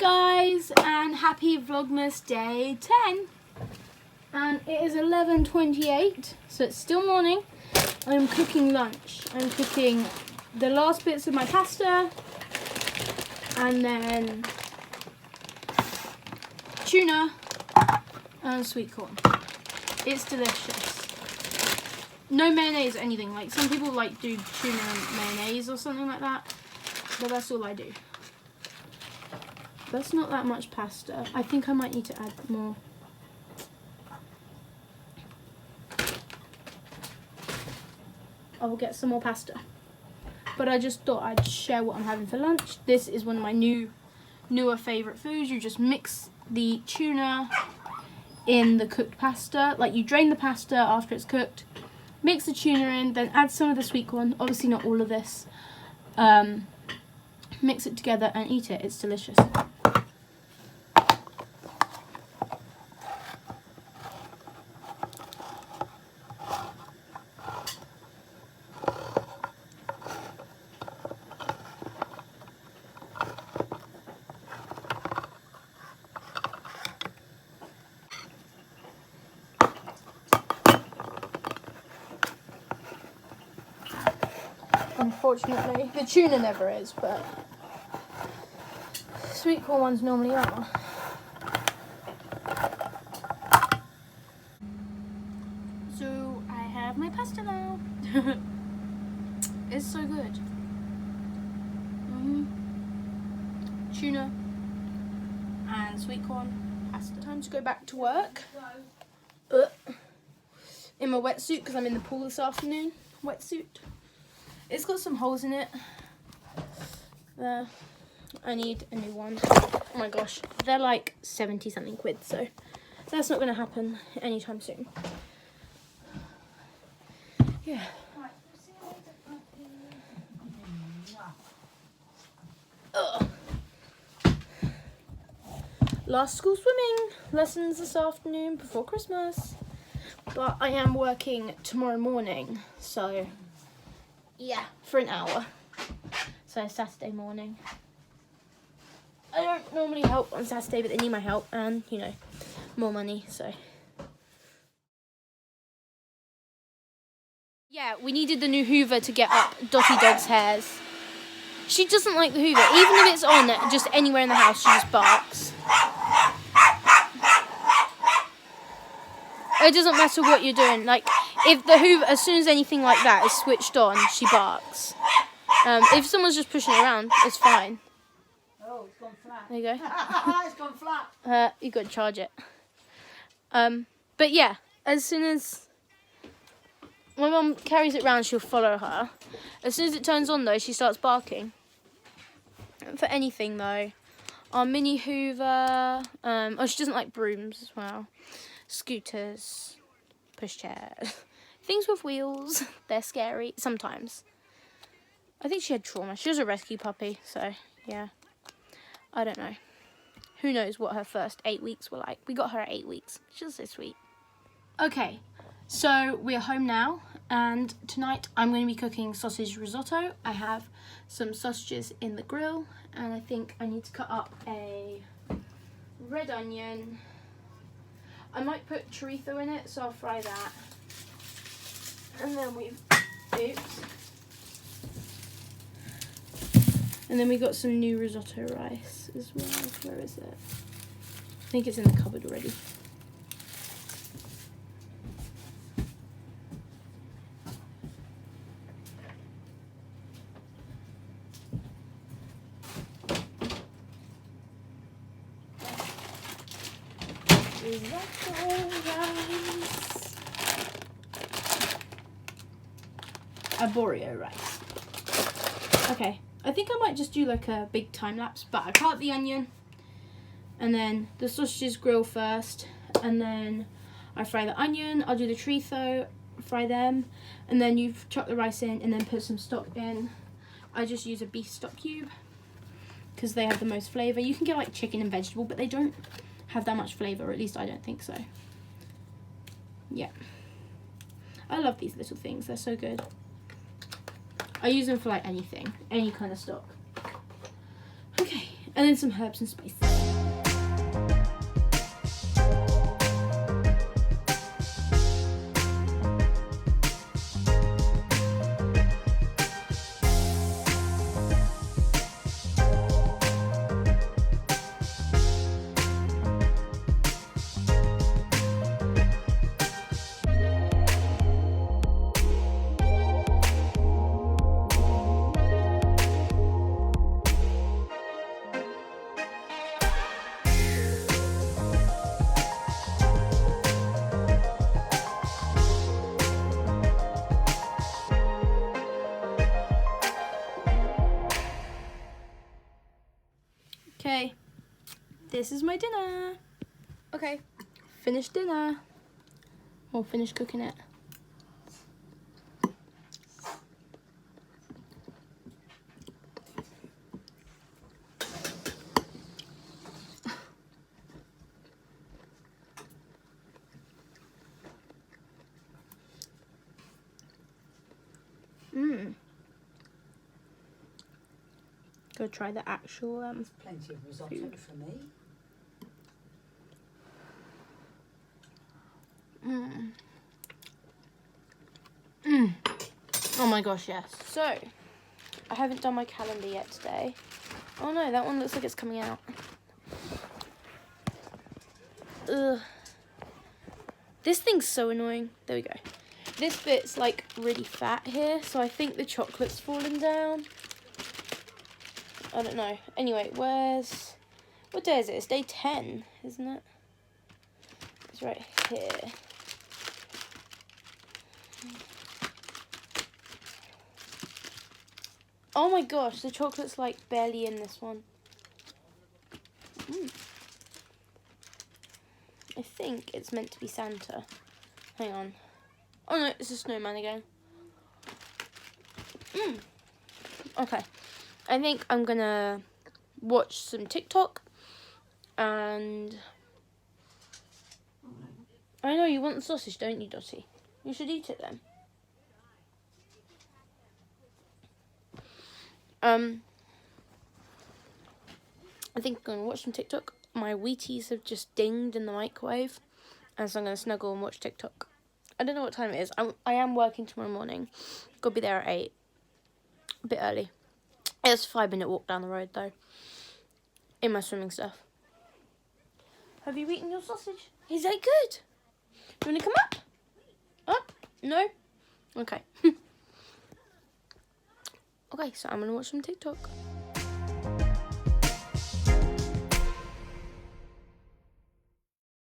guys, and happy Vlogmas day 10. And it is 11:28, so it's still morning. I'm cooking lunch. I'm cooking the last bits of my pasta and then tuna and sweet corn. It's delicious. No mayonnaise or anything. Like some people like do tuna and mayonnaise or something like that, but that's all I do. That's not that much pasta. I think I might need to add more. I will get some more pasta. But I just thought I'd share what I'm having for lunch. This is one of my newer favourite foods. You just mix the tuna in the cooked pasta. Like you drain the pasta after it's cooked, mix the tuna in, then add some of the sweet corn. Obviously not all of this. Mix it together and eat it. It's delicious. Unfortunately, the tuna never is, but sweet corn ones normally are. So I have my pasta now. It's so good. Tuna and sweet corn pasta. Time to go back to work. In my wetsuit because I'm in the pool this afternoon. Wetsuit. It's got some holes in it. There. I need a new one. Oh my gosh. They're like 70 something quid, so that's not going to happen anytime soon. Yeah. Ugh. Last school swimming lessons this afternoon before Christmas. But I am working tomorrow morning, so yeah, for an hour. So Saturday morning. I don't normally help on Saturday, but they need my help and, you know, more money, so. Yeah, we needed the new hoover to get up Dotty Dog's hairs. She doesn't like the hoover. Even if it's on just anywhere in the house, she just barks. It doesn't matter what you're doing. Like, if the hoover, as soon as anything like that is switched on, she barks. If someone's just pushing it around, it's fine. Oh, it's gone flat. There you go. It's gone flat. You got to charge it. But yeah, as soon as my mum carries it around, she'll follow her. As soon as it turns on, though, she starts barking. For anything, though. Our mini hoover. Oh, she doesn't like brooms as well. Scooters, pushchairs, things with wheels. They're scary sometimes. I think she had trauma. She was a rescue puppy, so yeah. I don't know. Who knows what her first 8 weeks were like. We got her at 8 weeks. She was so sweet. Okay, so we're home now, and tonight I'm going to be cooking sausage risotto. I have some sausages in the grill, and I think I need to cut up a red onion. I might put chorizo in it, so I'll fry that. And then and then we got some new risotto rice as well. Where is it? I think it's in the cupboard already. Risotto rice. Arborio rice. Okay, I think I might just do like a big time lapse, but I cut the onion and then the sausages grill first, and then I fry the onion. I'll do the chorizo, fry them, and then you chuck the rice in and then put some stock in. I just use a beef stock cube because they have the most flavour. You can get like chicken and vegetable, but they don't have that much flavour, or at least I don't think so. Yeah. I love these little things, they're so good. I use them for like anything, any kind of stock. Okay, and then some herbs and spices. Okay, this is my dinner. Okay, finished dinner. Or finished cooking it. Go try the actual Plenty of risotto food. for me. Oh my gosh, yes. So, I haven't done my calendar yet today. Oh no, that one looks like it's coming out. Ugh. This thing's so annoying. There we go. This bit's like really fat here, so I think the chocolate's falling down. I don't know. Anyway, what day is it? It's day 10, isn't it? It's right here. Oh my gosh, the chocolate's like barely in this one. I think it's meant to be Santa. Hang on. Oh no, it's a snowman again. Okay. I think I'm gonna watch some TikTok and I know you want the sausage, don't you, Dotty? You should eat it then. I think I'm gonna watch some TikTok. My Wheaties have just dinged in the microwave, and so I'm gonna snuggle and watch TikTok. I don't know what time it is. I am working tomorrow morning. Gotta be there at 8. A bit early. It's a 5-minute walk down the road though. In my swimming stuff. Have you eaten your sausage? Is that good? You wanna come up? Up? No? Okay. Okay, so I'm gonna watch some TikTok.